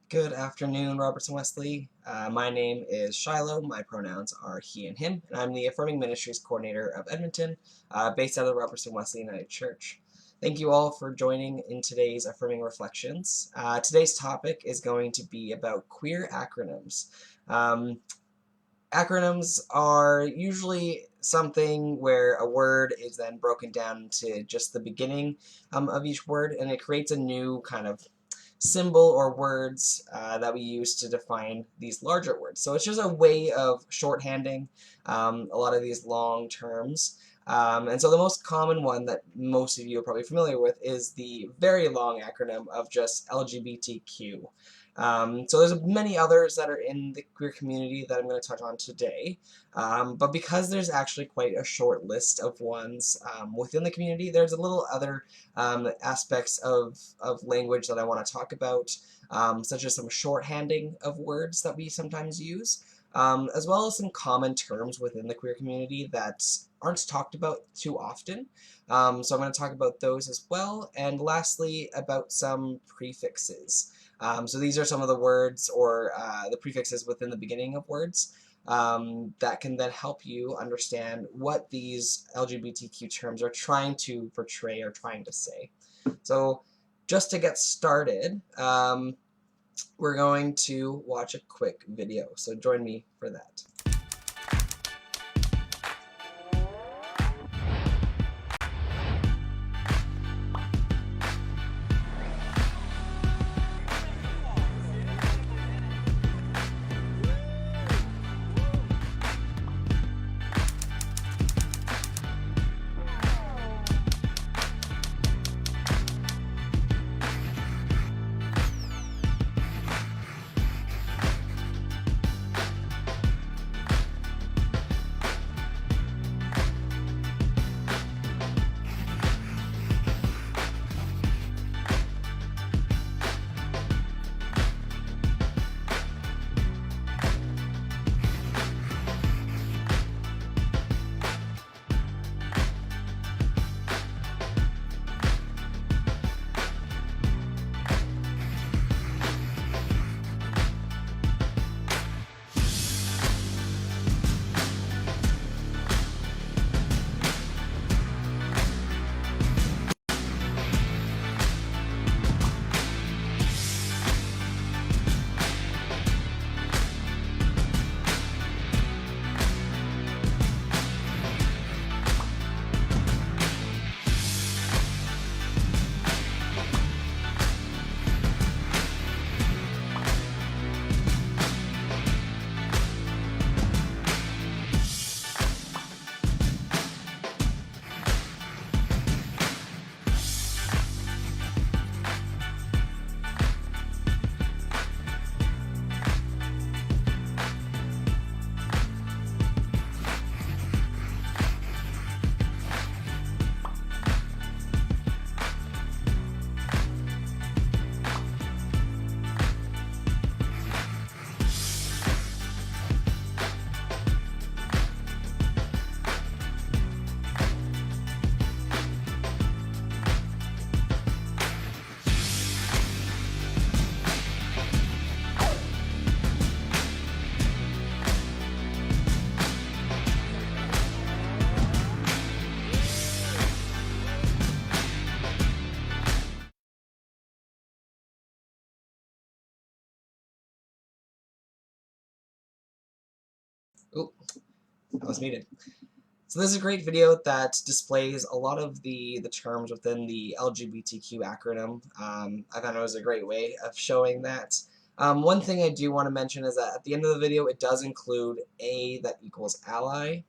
Good afternoon, Robertson Wesley. My name is Shiloh. My pronouns are he and him, and I'm the Affirming Ministries Coordinator of Edmonton, based out of the Robertson Wesley United Church. Thank you all for joining in today's Affirming Reflections. Today's topic is going to be about queer acronyms. Acronyms are usually something where a word is then broken down into just the beginning of each word, and it creates a new kind of symbol or words that we use to define these larger words. So it's just a way of shorthanding a lot of these long terms. And so the most common one that most of you are probably familiar with is the very long acronym of just LGBTQ. So there's many others that are in the queer community that I'm going to touch on today, but because there's actually quite a short list of ones within the community, there's a little other aspects of language that I want to talk about, such as some shorthanding of words that we sometimes use, as well as some common terms within the queer community that aren't talked about too often. So I'm going to talk about those as well, and lastly about some prefixes. So these are some of the words or the prefixes within the beginning of words that can then help you understand what these LGBTQ terms are trying to portray or trying to say. So just to get started, we're going to watch a quick video. So join me for that. Oop, that was muted. So this is a great video that displays a lot of the terms within the LGBTQ acronym. I thought it was a great way of showing that. One thing I do want to mention is that at the end of the video it does include A that equals ally.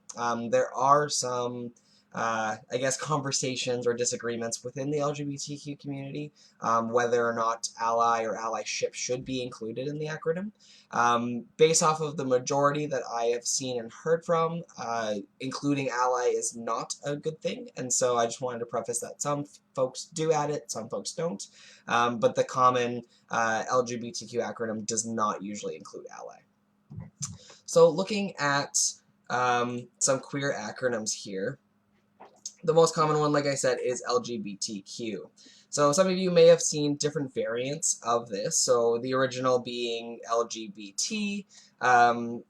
There are some I guess conversations or disagreements within the LGBTQ community, whether or not ally or allyship should be included in the acronym. Based off of the majority that I have seen and heard from, including ally is not a good thing, and so I just wanted to preface that some folks do add it, some folks don't, but the common LGBTQ acronym does not usually include ally. So looking at some queer acronyms here, The most common one, like I said, is LGBTQ. So some of you may have seen different variants of this. So the original being LGBT.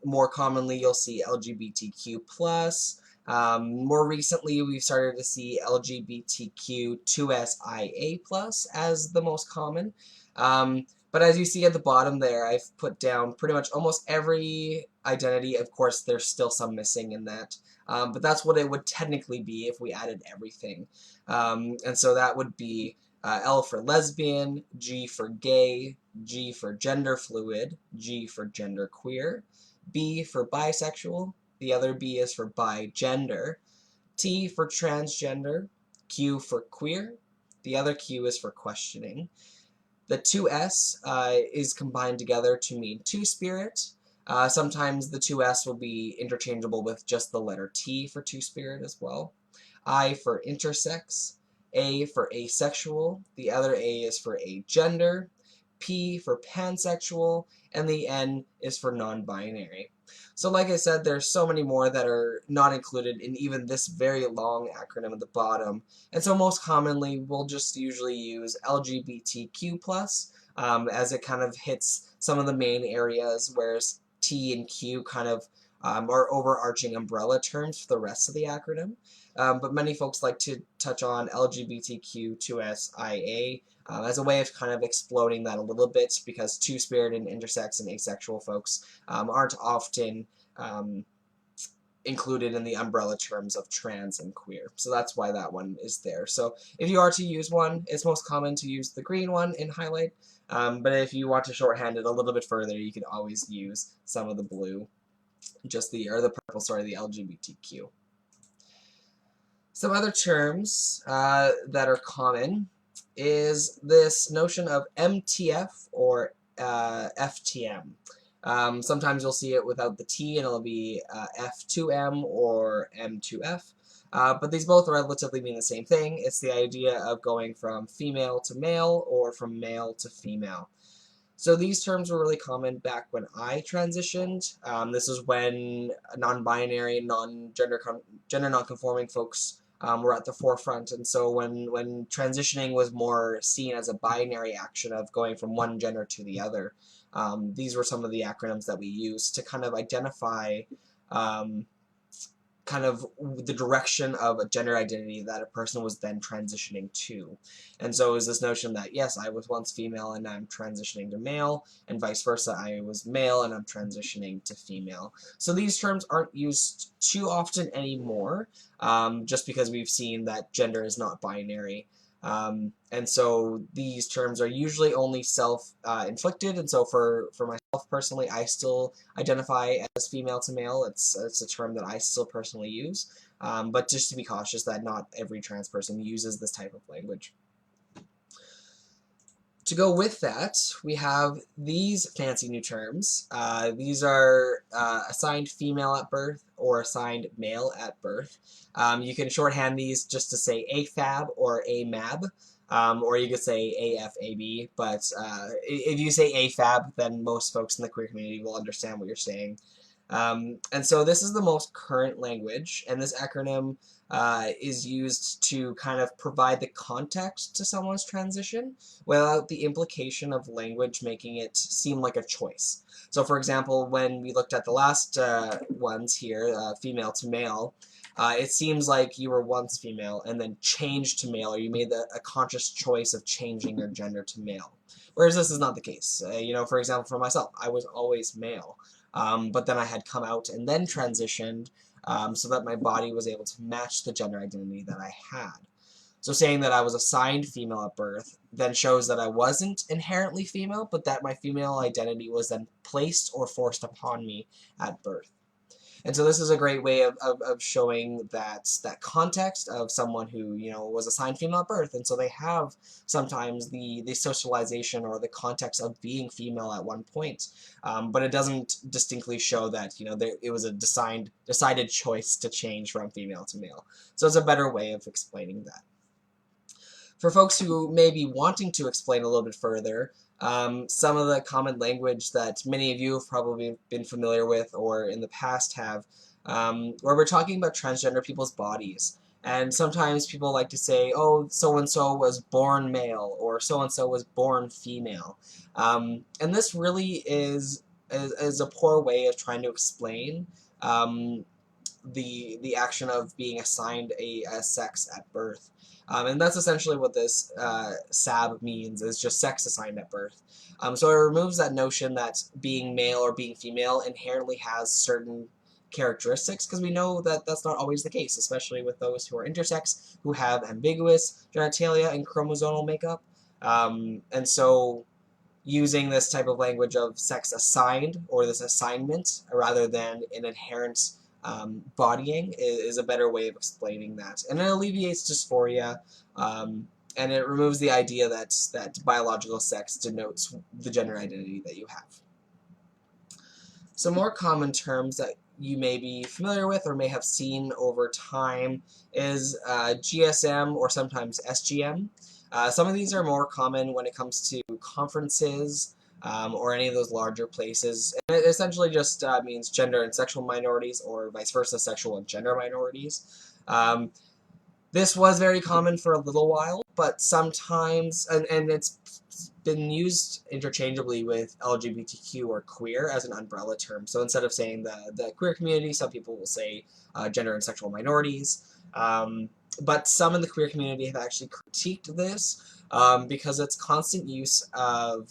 More commonly, you'll see LGBTQ plus. More recently, we've started to see LGBTQ2SIA plus as the most common. But as you see at the bottom there, I've put down pretty much almost every identity. Of course, there's still some missing in that. But that's what it would technically be if we added everything. And so that would be L for lesbian, G for gay, G for gender fluid, G for gender queer, B for bisexual, the other B is for bigender, T for transgender, Q for queer, the other Q is for questioning. The 2S is combined together to mean two-spirit. Sometimes the 2S will be interchangeable with just the letter T for two-spirit as well. I for intersex, A for asexual, the other A is for agender, P for pansexual, and the N is for non-binary. So like I said, there's so many more that are not included in even this very long acronym at the bottom. And so most commonly, we'll just usually use LGBTQ+, as it kind of hits some of the main areas, whereas T and Q kind of are overarching umbrella terms for the rest of the acronym. But many folks like to touch on LGBTQ2SIA as a way of kind of exploding that a little bit, because two-spirit and intersex and asexual folks aren't often included in the umbrella terms of trans and queer. So that's why that one is there. So if you are to use one, it's most common to use the green one in highlight. But if you want to shorthand it a little bit further, you can always use some of the blue, or the purple, sorry, the LGBTQ. Some other terms that are common is this notion of MTF or FTM. Sometimes you'll see it without the T and it'll be F2M or M2F. But these both relatively mean the same thing. It's the idea of going from female to male or from male to female. So these terms were really common back when I transitioned. This is when non-binary, gender non-conforming folks were at the forefront, and so when transitioning was more seen as a binary action of going from one gender to the other, these were some of the acronyms that we used to kind of identify kind of the direction of a gender identity that a person was then transitioning to. And so it was this notion that, yes, I was once female and I'm transitioning to male, and vice versa, I was male and I'm transitioning to female. So these terms aren't used too often anymore, just because we've seen that gender is not binary. And so these terms are usually only self-inflicted, and so for myself personally, I still identify as female to male. It's a term that I still personally use, but just to be cautious that not every trans person uses this type of language. To go with that, we have these fancy new terms. These are assigned female at birth or assigned male at birth. You can shorthand these just to say AFAB or AMAB, or you could say AFAB, but if you say AFAB, then most folks in the queer community will understand what you're saying. And so this is the most current language, and this acronym is used to kind of provide the context to someone's transition without the implication of language making it seem like a choice. So for example, when we looked at the last ones here, female to male, it seems like you were once female and then changed to male, or you made a conscious choice of changing your gender to male. Whereas this is not the case. For example, for myself, I was always male. But then I had come out and then transitioned so that my body was able to match the gender identity that I had. So saying that I was assigned female at birth then shows that I wasn't inherently female, but that my female identity was then placed or forced upon me at birth. And so this is a great way of showing that context of someone who, was assigned female at birth, and so they have sometimes the socialization or the context of being female at one point, but it doesn't distinctly show that, it was a decided choice to change from female to male. So it's a better way of explaining that. For folks who may be wanting to explain a little bit further, some of the common language that many of you have probably been familiar with or in the past have, where we're talking about transgender people's bodies. And sometimes people like to say, oh, so-and-so was born male, or so-and-so was born female. And this really is a poor way of trying to explain um, the action of being assigned a sex at birth. And that's essentially what this SAB means, is just sex assigned at birth. So it removes that notion that being male or being female inherently has certain characteristics, because we know that that's not always the case, especially with those who are intersex, who have ambiguous genitalia and chromosomal makeup. And so using this type of language of sex assigned, or this assignment, rather than an inherent bodying, is a better way of explaining that. And it alleviates dysphoria, and it removes the idea that biological sex denotes the gender identity that you have. Some more common terms that you may be familiar with or may have seen over time is GSM, or sometimes SGM. Some of these are more common when it comes to conferences or any of those larger places. And it essentially just means gender and sexual minorities, or vice versa, sexual and gender minorities. This was very common for a little while, but sometimes, and it's been used interchangeably with LGBTQ or queer as an umbrella term. So instead of saying the queer community, some people will say gender and sexual minorities. But some in the queer community have actually critiqued this because its constant use of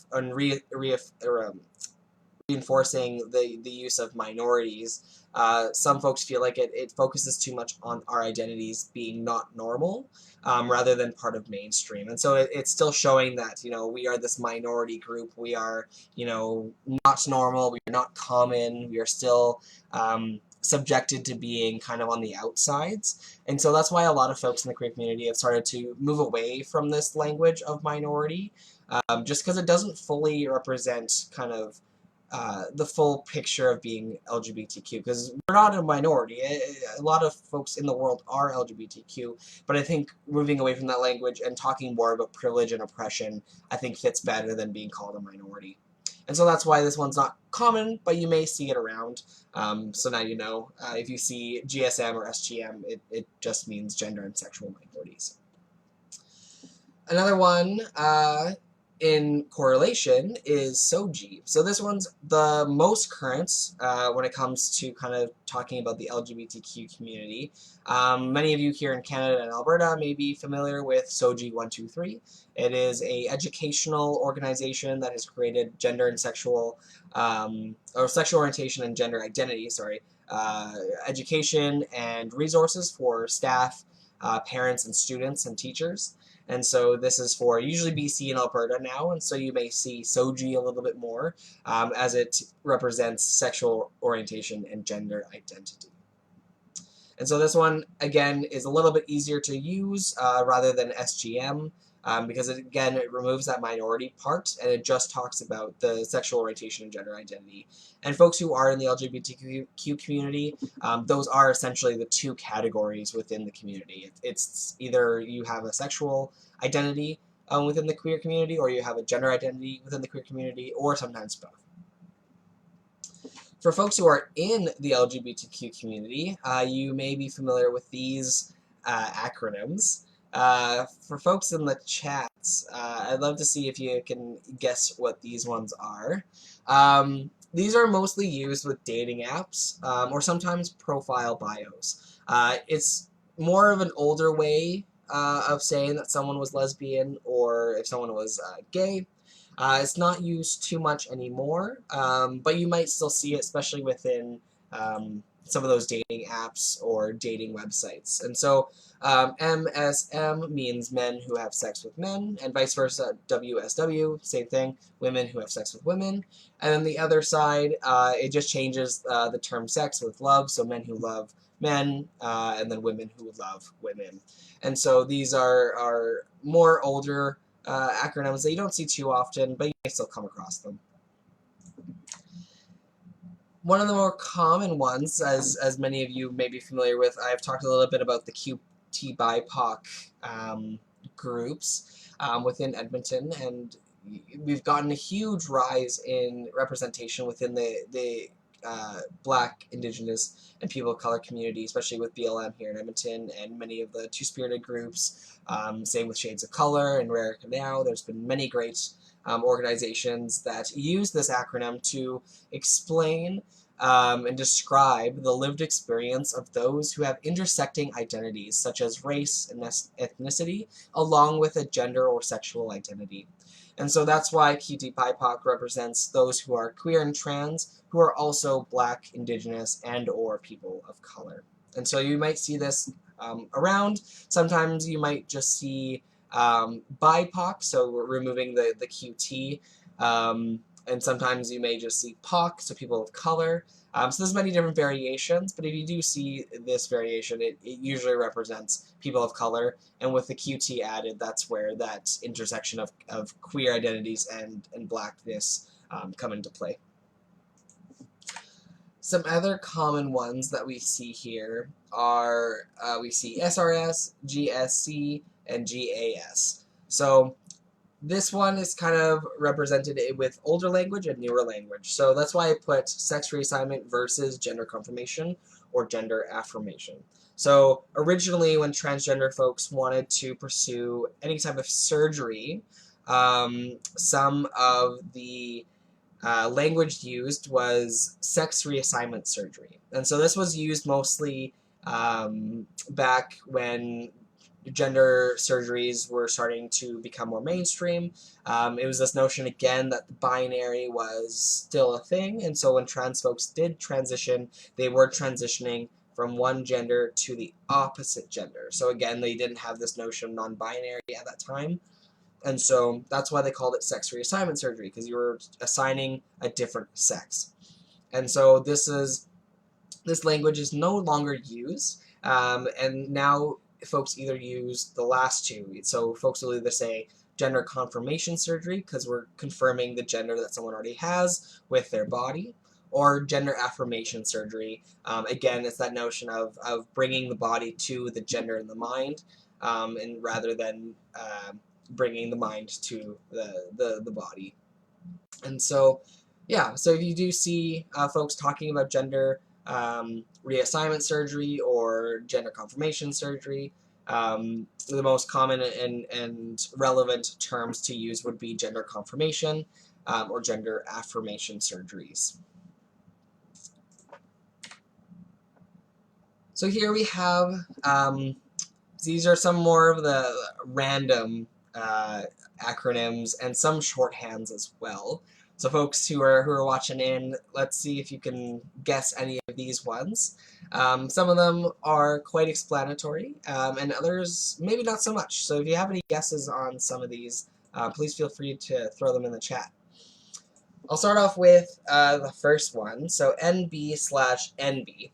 reinforcing the use of minorities. Some folks feel like it focuses too much on our identities being not normal, rather than part of mainstream. And so it's still showing that, we are this minority group. We are, not normal. We are not common. We are still subjected to being kind of on the outsides. And so that's why a lot of folks in the queer community have started to move away from this language of minority, just because it doesn't fully represent kind of the full picture of being LGBTQ, because we're not a minority. A lot of folks in the world are LGBTQ, but I think moving away from that language and talking more about privilege and oppression, I think fits better than being called a minority. And so that's why this one's not common, but you may see it around. So now you know. If you see GSM or SGM, it just means gender and sexual minorities. Another one in correlation is SOGI. So this one's the most current when it comes to kind of talking about the LGBTQ community. Many of you here in Canada and Alberta may be familiar with SOGI 123. It is a educational organization that has created gender and sexual, or sexual orientation and gender identity, education and resources for staff, parents and students and teachers. And so this is for usually BC and Alberta now, and so you may see SOGI a little bit more, as it represents sexual orientation and gender identity. And so this one, again, is a little bit easier to use rather than SGM, because it removes that minority part, and it just talks about the sexual orientation and gender identity. And folks who are in the LGBTQ community, those are essentially the two categories within the community. It's either you have a sexual identity within the queer community, or you have a gender identity within the queer community, or sometimes both. For folks who are in the LGBTQ community, you may be familiar with these acronyms. For folks in the chats, I'd love to see if you can guess what these ones are. These are mostly used with dating apps, or sometimes profile bios. It's more of an older way of saying that someone was lesbian, or if someone was gay. It's not used too much anymore, but you might still see it, especially within some of those dating apps or dating websites. And so MSM means men who have sex with men, and vice versa. WSW, same thing, women who have sex with women. And then the other side, it just changes the term sex with love, so men who love men, and then women who love women. And so these are more older acronyms that you don't see too often, but you may still come across them. One of the more common ones, as many of you may be familiar with, I've talked a little bit about the QT BIPOC groups within Edmonton, and we've gotten a huge rise in representation within the Black, Indigenous, and people of color community, especially with BLM here in Edmonton and many of the Two-Spirited groups. Same with Shades of Color and Rare Now. There's been many great organizations that use this acronym to explain and describe the lived experience of those who have intersecting identities, such as race and ethnicity, along with a gender or sexual identity. And so that's why QT represents those who are queer and trans, who are also Black, Indigenous, and or people of color. And so you might see this around. Sometimes you might just see BIPOC, so we're removing the QT. And sometimes you may just see POC, so people of color. So there's many different variations, but if you do see this variation, it usually represents people of color, and with the QT added, that's where that intersection of queer identities and Blackness come into play. Some other common ones that we see here are, we see SRS, GSC, and GAS. So this one is kind of represented with older language and newer language. So that's why I put sex reassignment versus gender confirmation or gender affirmation. So originally when transgender folks wanted to pursue any type of surgery, some of the language used was sex reassignment surgery. And so this was used mostly back when gender surgeries were starting to become more mainstream. It was this notion again that the binary was still a thing, and so when trans folks did transition, they were transitioning from one gender to the opposite gender. So again, they didn't have this notion of non-binary at that time, and so that's why they called it sex reassignment surgery, because you were assigning a different sex. And so this language is no longer used, and now folks either use the last two. So folks will either say gender confirmation surgery, because we're confirming the gender that someone already has with their body, or gender affirmation surgery. Again, it's that notion of bringing the body to the gender in the mind, and rather than bringing the mind to the body. And so, yeah, so if you do see folks talking about gender reassignment surgery or gender confirmation surgery, the most common and relevant terms to use would be gender confirmation or gender affirmation surgeries. So here we have, these are some more of the random acronyms and some shorthands as well. So folks who are watching in, let's see if you can guess any of these ones. Some of them are quite explanatory, and others maybe not so much. So if you have any guesses on some of these, please feel free to throw them in the chat. I'll start off with the first one. So NB/NB.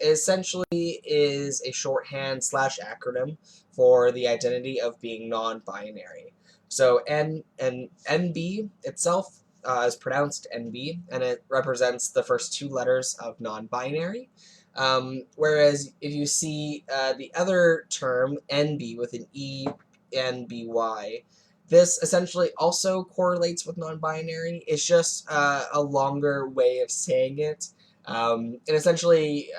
Essentially is a shorthand / acronym for the identity of being non-binary. So NB itself is pronounced NB, and it represents the first two letters of non-binary. Whereas if you see the other term, NB, with an ENBY, this essentially also correlates with non-binary. It's just a longer way of saying it. It essentially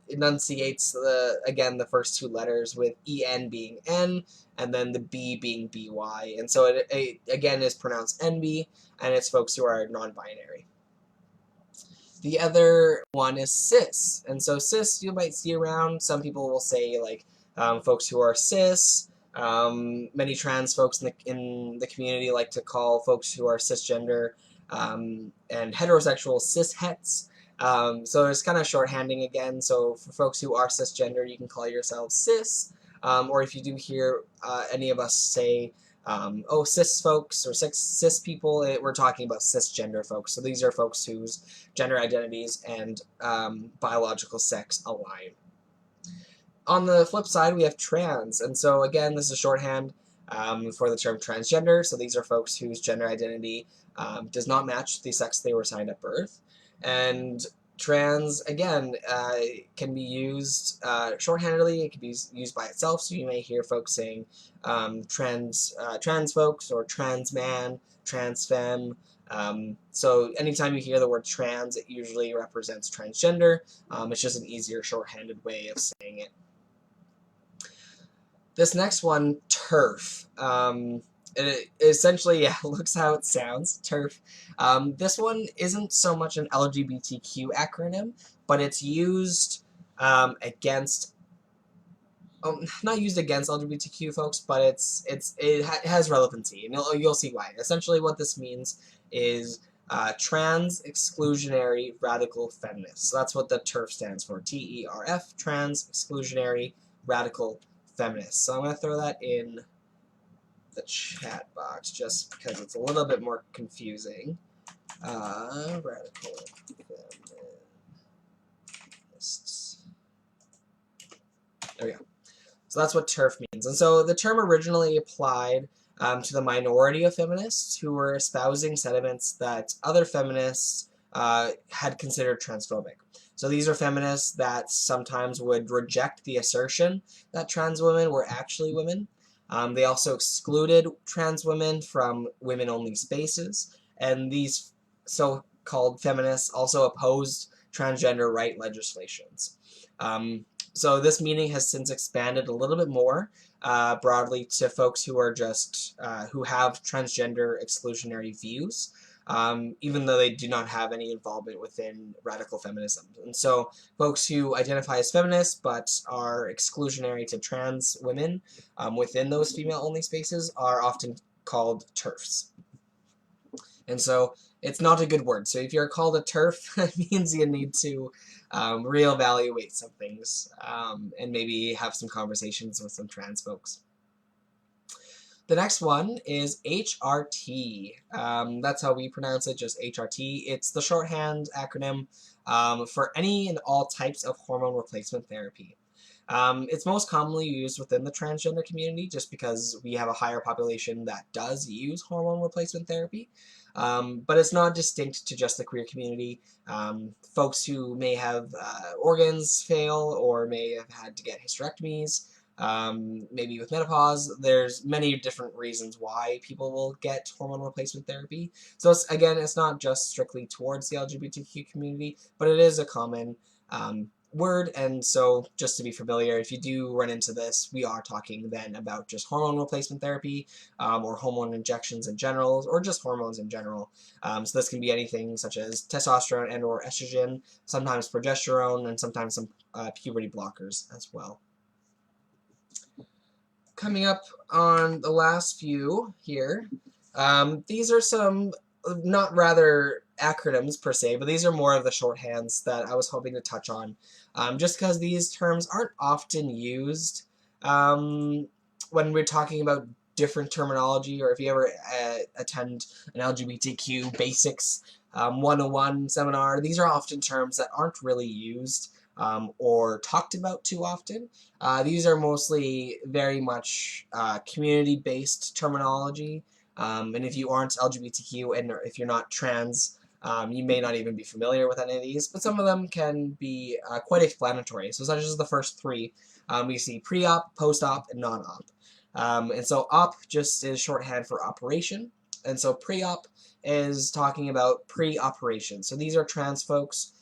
enunciates again the first two letters, with EN being N and then the B being BY, and so it again is pronounced NB, and it's folks who are non-binary. The other one is cis, and so cis you might see around. Some people will say like folks who are cis. Many trans folks in the community like to call folks who are cisgender and heterosexual cis-hets. So it's kind of shorthanding again. So for folks who are cisgender, you can call yourselves cis. Or if you do hear any of us say, oh, cis folks or cis people, we're talking about cisgender folks. So these are folks whose gender identities and biological sex align. On the flip side, we have trans. And so again, this is shorthand for the term transgender. So these are folks whose gender identity does not match the sex they were assigned at birth. And trans, again, can be used shorthandedly. It can be used by itself. So you may hear folks saying trans folks, or trans man, trans femme, So anytime you hear the word trans, it usually represents transgender. It's just an easier shorthanded way of saying it. This next one, TERF. It essentially, yeah, looks how it sounds, TERF. This one isn't so much an LGBTQ acronym, but it's used against, not used against LGBTQ folks, but it has relevancy, and you'll see why. Essentially, what this means is trans exclusionary radical feminist. So that's what the TERF stands for. TERF, trans exclusionary radical feminist. So I'm going to throw that in the chat box just because it's a little bit more confusing. Radical feminists. There we go. So that's what TERF means. And so the term originally applied to the minority of feminists who were espousing sentiments that other feminists had considered transphobic. So these are feminists that sometimes would reject the assertion that trans women were actually women. They also excluded trans women from women-only spaces, and these so-called feminists also opposed transgender right legislations. So this meaning has since expanded a little bit more broadly to folks who are just who have transgender exclusionary views, even though they do not have any involvement within radical feminism. And so folks who identify as feminists but are exclusionary to trans women within those female-only spaces are often called TERFs. And so it's not a good word. So if you're called a TERF, it means you need to reevaluate some things and maybe have some conversations with some trans folks. The next one is HRT. That's how we pronounce it, just HRT. It's the shorthand acronym for any and all types of hormone replacement therapy. It's most commonly used within the transgender community just because we have a higher population that does use hormone replacement therapy. But it's not distinct to just the queer community. Folks who may have organs fail or may have had to get hysterectomies, maybe with menopause, there's many different reasons why people will get hormone replacement therapy. So it's not just strictly towards the LGBTQ community, but it is a common word, and so just to be familiar, if you do run into this, we are talking then about just hormone replacement therapy or hormone injections in general, or just hormones in general. So this can be anything such as testosterone and or estrogen, sometimes progesterone, and sometimes some puberty blockers as well. Coming up on the last few here, these are some not rather acronyms per se, but these are more of the shorthands that I was hoping to touch on, just because these terms aren't often used when we're talking about different terminology, or if you ever attend an LGBTQ basics 101 seminar, these are often terms that aren't really used or talked about too often. These are mostly very much community-based terminology. And if you aren't LGBTQ and if you're not trans, you may not even be familiar with any of these, but some of them can be quite explanatory. So such as the first three, we see pre-op, post-op, and non-op. And so op just is shorthand for operation, and so pre-op is talking about pre-operation. So these are trans folks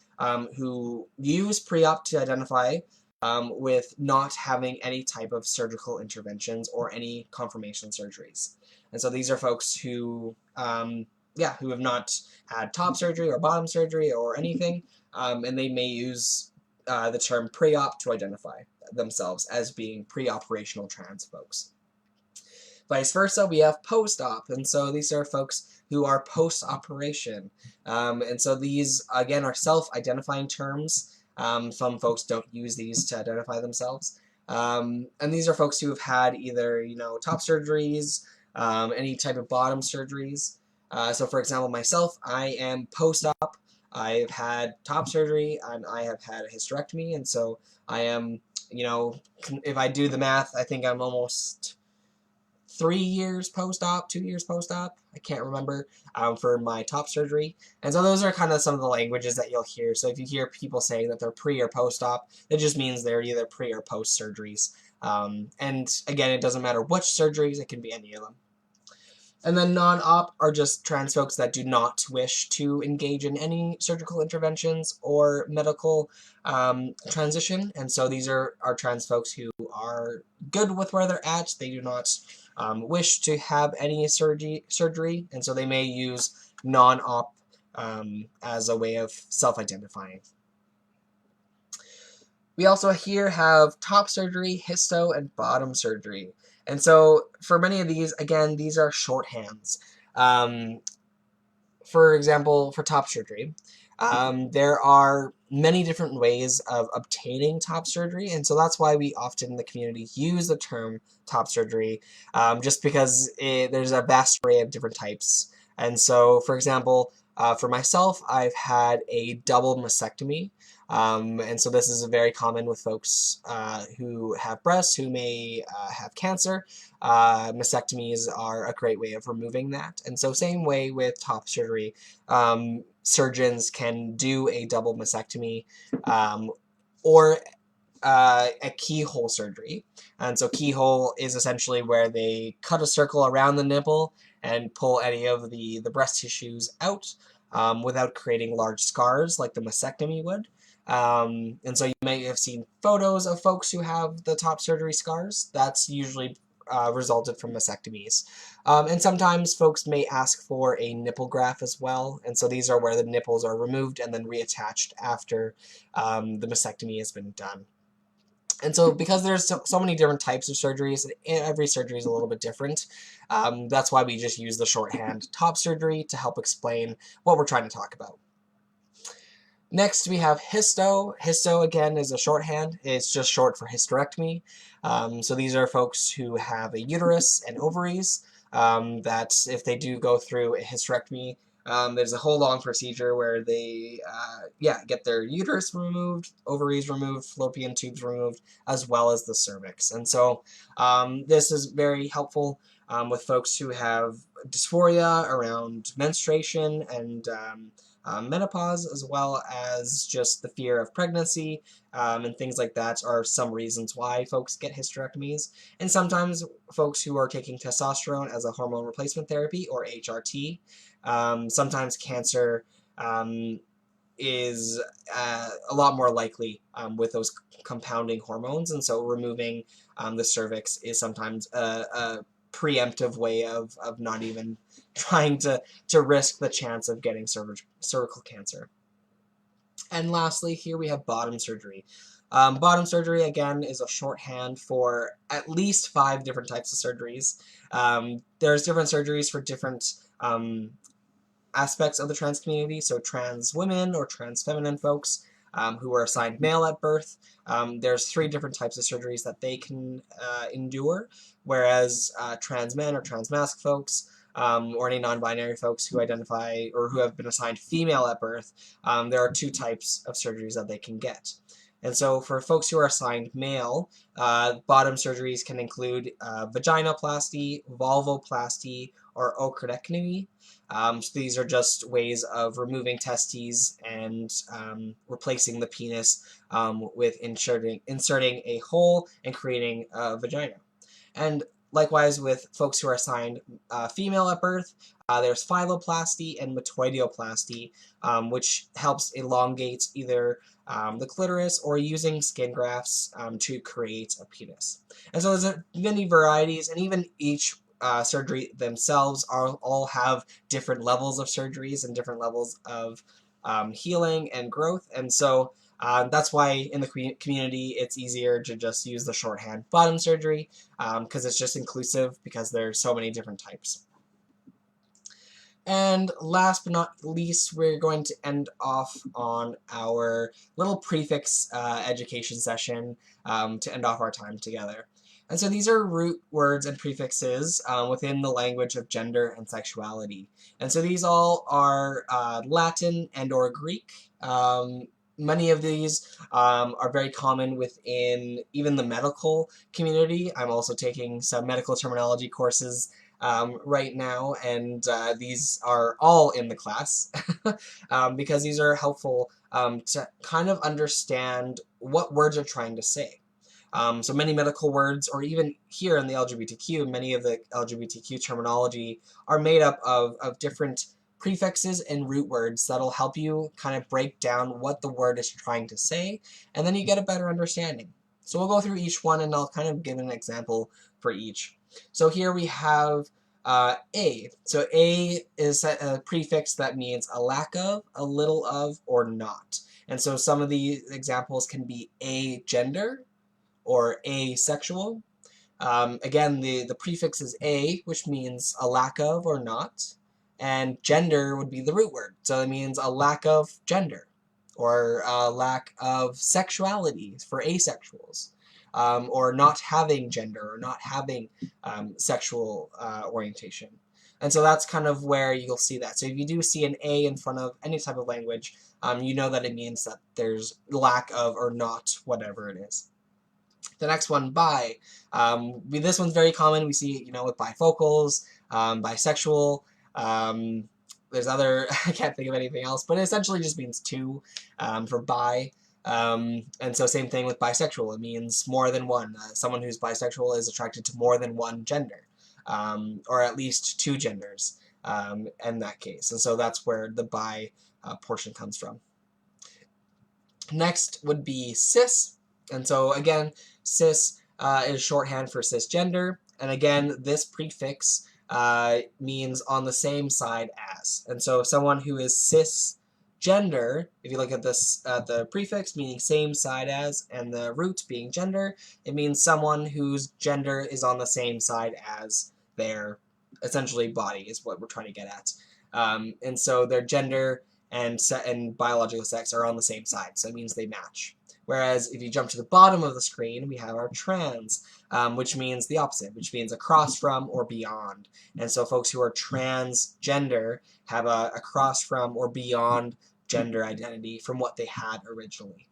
who use pre-op to identify with not having any type of surgical interventions or any confirmation surgeries. And so these are folks who, who have not had top surgery or bottom surgery or anything, and they may use the term pre-op to identify themselves as being pre-operational trans folks. Vice versa, we have post-op, and so these are folks who are post-operation. And so these, again, are self-identifying terms. Some folks don't use these to identify themselves. And these are folks who have had either, top surgeries, any type of bottom surgeries. So for example, myself, I am post-op. I've had top surgery and I have had a hysterectomy, and so I am, if I do the math, I think I'm almost 3 years post-op, 2 years post-op, I can't remember, for my top surgery. And so those are kind of some of the languages that you'll hear. So if you hear people saying that they're pre or post-op, it just means they're either pre or post surgeries. And again, it doesn't matter which surgeries, it can be any of them. And then non-op are just trans folks that do not wish to engage in any surgical interventions or medical transition. And so these are trans folks who are good with where they're at. They do not wish to have any surgery, and so they may use non-op as a way of self-identifying. We also here have top surgery, histo, and bottom surgery. And so for many of these, again, these are shorthands. For example, for top surgery, there are many different ways of obtaining top surgery, and so that's why we often in the community use the term top surgery, just because there's a vast array of different types. And so, for example, for myself, I've had a double mastectomy, and so this is very common with folks who have breasts, who may have cancer. Mastectomies are a great way of removing that. And so same way with top surgery, surgeons can do a double mastectomy or a keyhole surgery. And so keyhole is essentially where they cut a circle around the nipple and pull any of the breast tissues out without creating large scars like the mastectomy would. And so you may have seen photos of folks who have the top surgery scars. That's usually resulted from mastectomies. And sometimes folks may ask for a nipple graft as well. And so these are where the nipples are removed and then reattached after the mastectomy has been done. And so because there's so many different types of surgeries, every surgery is a little bit different. That's why we just use the shorthand top surgery to help explain what we're trying to talk about. Next, we have histo. Histo, again, is a shorthand. It's just short for hysterectomy. So these are folks who have a uterus and ovaries that if they do go through a hysterectomy, there's a whole long procedure where they get their uterus removed, ovaries removed, fallopian tubes removed, as well as the cervix. And so this is very helpful with folks who have dysphoria around menstruation and menopause, as well as just the fear of pregnancy and things like that are some reasons why folks get hysterectomies. And sometimes folks who are taking testosterone as a hormone replacement therapy, or HRT. Sometimes cancer is a lot more likely with those compounding hormones, and so removing the cervix is sometimes a preemptive way of not even trying to risk the chance of getting cervical cancer. And lastly, here we have bottom surgery. Bottom surgery, again, is a shorthand for at least 5 different types of surgeries. There's different surgeries for different aspects of the trans community, so trans women or trans feminine folks who are assigned male at birth. There's 3 different types of surgeries that they can endure, whereas trans men or trans masc folks or any non-binary folks who identify or who have been assigned female at birth, there are 2 types of surgeries that they can get. And so for folks who are assigned male, bottom surgeries can include vaginoplasty, vulvoplasty, or ochorectomy. So these are just ways of removing testes and replacing the penis with inserting a hole and creating a vagina. And likewise with folks who are assigned female at birth, there's phalloplasty and metoidioplasty, which helps elongate either the clitoris or using skin grafts to create a penis. And so there's many varieties, and even each surgery themselves all have different levels of surgeries and different levels of healing and growth. And so that's why in the community it's easier to just use the shorthand bottom surgery because it's just inclusive because there's so many different types. And last but not least, we're going to end off on our little prefix education session to end off our time together. And so these are root words and prefixes within the language of gender and sexuality. And so these all are Latin and or Greek. Many of these are very common within even the medical community. I'm also taking some medical terminology courses right now, and these are all in the class because these are helpful to kind of understand what words are trying to say. So many medical words, or even here in the LGBTQ, many of the LGBTQ terminology are made up of different prefixes and root words that'll help you kind of break down what the word is trying to say, and then you get a better understanding. So we'll go through each one and I'll kind of give an example for each. So here we have a. So a is a prefix that means a lack of, a little of, or not. And so some of the examples can be agender or asexual. Again, the prefix is a, which means a lack of or not, and gender would be the root word. So it means a lack of gender, or a lack of sexuality for asexuals, or not having gender, or not having sexual orientation. And so that's kind of where you'll see that. So if you do see an A in front of any type of language, you know that it means that there's lack of or not whatever it is. The next one, bi. This one's very common. We see, with bifocals, bisexual. There's other, I can't think of anything else, but it essentially just means two for bi. And so same thing with bisexual. It means more than one. Someone who's bisexual is attracted to more than one gender, or at least two genders in that case. And so that's where the bi portion comes from. Next would be cis. And so again, cis is shorthand for cisgender. And again, this prefix means on the same side as. And so someone who is cisgender, if you look at this, the prefix meaning same side as, and the root being gender, it means someone whose gender is on the same side as their, essentially, body is what we're trying to get at. And so their gender and biological sex are on the same side, so it means they match. Whereas if you jump to the bottom of the screen, we have our trans, which means the opposite, which means across from or beyond. And so folks who are transgender have a across from or beyond gender identity from what they had originally.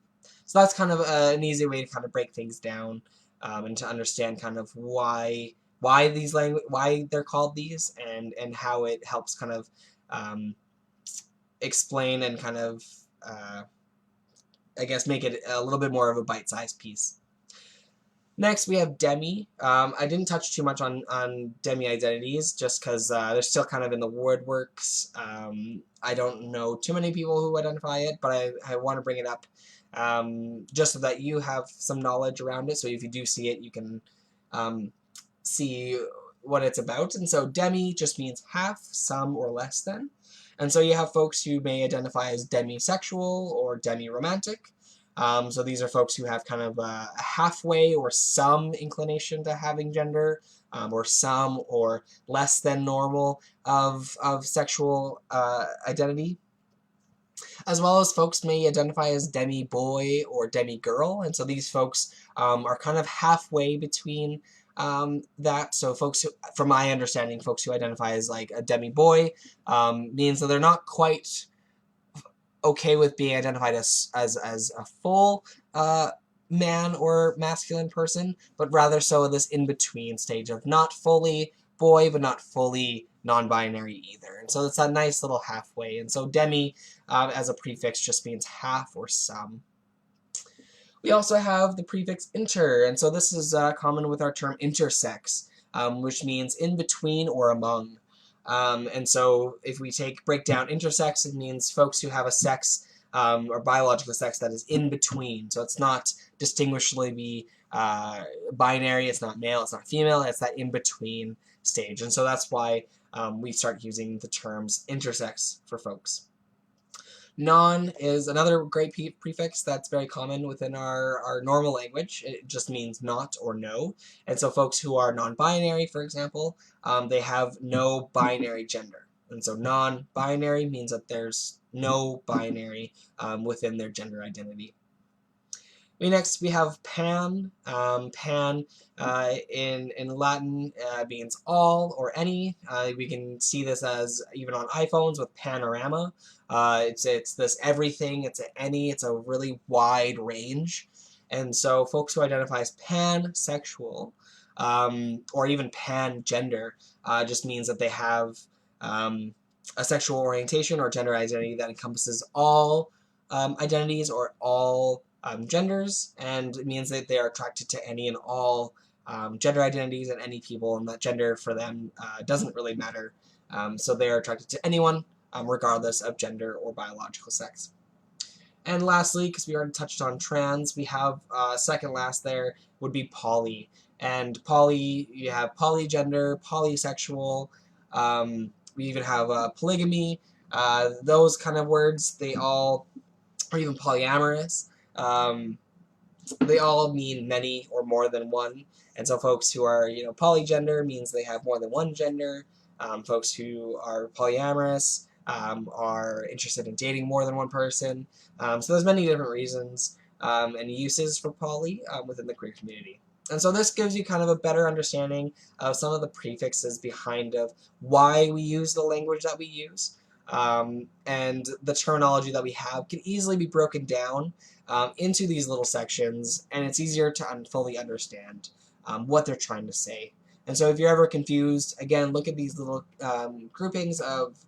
So that's kind of an easy way to kind of break things down and to understand kind of why they're called these, and how it helps kind of explain and kind of, I guess, make it a little bit more of a bite-sized piece. Next, we have demi. I didn't touch too much on demi identities just because they're still kind of in the woodworks. I don't know too many people who identify it, but I want to bring it up just so that you have some knowledge around it. So if you do see it, you can see what it's about. And so demi just means half, some, or less than. And so you have folks who may identify as demisexual or demi-romantic. So these are folks who have kind of a halfway or some inclination to having gender, or some or less than normal of sexual identity. As well as folks may identify as demi-boy or demi-girl. And so these folks are kind of halfway between that. So folks who, from my understanding, folks who identify as like a demi-boy means that they're not quite okay with being identified as a full man or masculine person, but rather so this in-between stage of not fully boy, but not fully non-binary either. And so it's that nice little halfway. And so demi as a prefix just means half or some. We also have the prefix inter, and so this is common with our term intersex, which means in between or among. And so if we break down intersex, it means folks who have a sex or biological sex that is in between. So it's not distinguishably binary, it's not male, it's not female, it's that in between stage. And so that's why we start using the terms intersex for folks. Non is another great prefix that's very common within our normal language. It just means not or no. And so folks who are non-binary, for example, they have no binary gender. And so non-binary means that there's no binary within their gender identity. Next, we have pan. Pan in Latin means all or any. We can see this as even on iPhones with panorama. It's this everything. It's a any. It's a really wide range. And so folks who identify as pansexual or even pangender just means that they have a sexual orientation or gender identity that encompasses all identities or all genders, and it means that they are attracted to any and all gender identities and any people, and that gender for them doesn't really matter. So they are attracted to anyone, regardless of gender or biological sex. And lastly, because we already touched on trans, we have second last there would be poly. And poly, you have polygender, polysexual. We even have polygamy. Those kind of words, they all, or even polyamorous. Um, they all mean many or more than one. And so folks who are, polygender means they have more than one gender. Folks who are polyamorous are interested in dating more than one person. So there's many different reasons and uses for poly within the queer community. And so this gives you kind of a better understanding of some of the prefixes behind of why we use the language that we use. And the terminology that we have can easily be broken down into these little sections, and it's easier to fully understand what they're trying to say. And so if you're ever confused, again, look at these little groupings of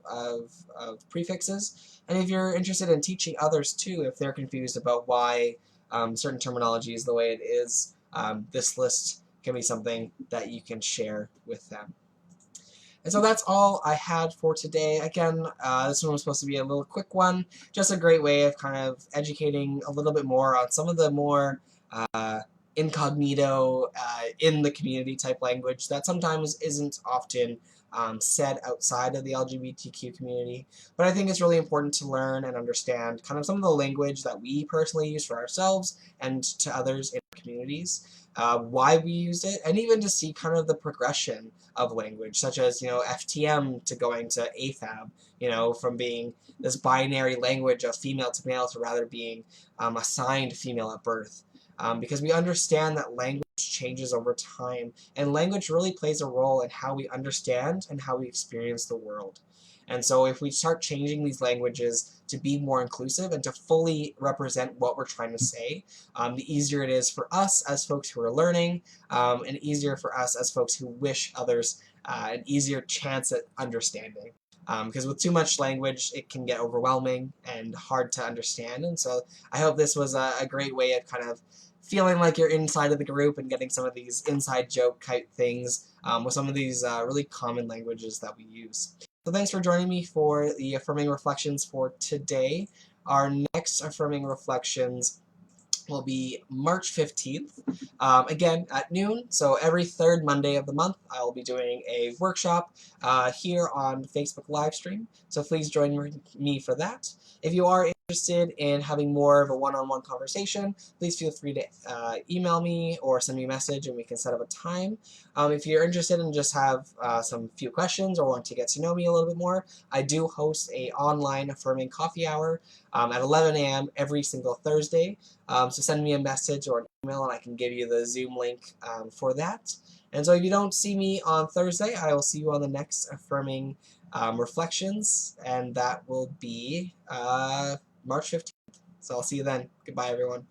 prefixes. And if you're interested in teaching others too, if they're confused about why certain terminology is the way it is, this list can be something that you can share with them. And so that's all I had for today. Again, this one was supposed to be a little quick one, just a great way of kind of educating a little bit more on some of the more incognito in the community type language that sometimes isn't often said outside of the LGBTQ community. But I think it's really important to learn and understand kind of some of the language that we personally use for ourselves and to others in our communities, why we used it, and even to see kind of the progression of language, such as, FTM to going to AFAB, from being this binary language of female to male to rather being assigned female at birth. Because we understand that language changes over time, and language really plays a role in how we understand and how we experience the world. And so if we start changing these languages to be more inclusive and to fully represent what we're trying to say, the easier it is for us as folks who are learning, and easier for us as folks who wish others an easier chance at understanding. Because with too much language, it can get overwhelming and hard to understand. And so I hope this was a great way of kind of feeling like you're inside of the group and getting some of these inside joke type things with some of these really common languages that we use. So thanks for joining me for the Affirming Reflections for today. Our next Affirming Reflections will be March 15th, again at noon. So every third Monday of the month, I will be doing a workshop here on Facebook Livestream. So please join me for that. If you are interested in having more of a one-on-one conversation, please feel free to email me or send me a message and we can set up a time. If you're interested in just have some few questions or want to get to know me a little bit more, I do host a online affirming coffee hour at 11 a.m. every single Thursday. So send me a message or an email and I can give you the Zoom link for that. And so if you don't see me on Thursday, I will see you on the next Affirming Reflections, and that will be March 15th. So I'll see you then. Goodbye, everyone.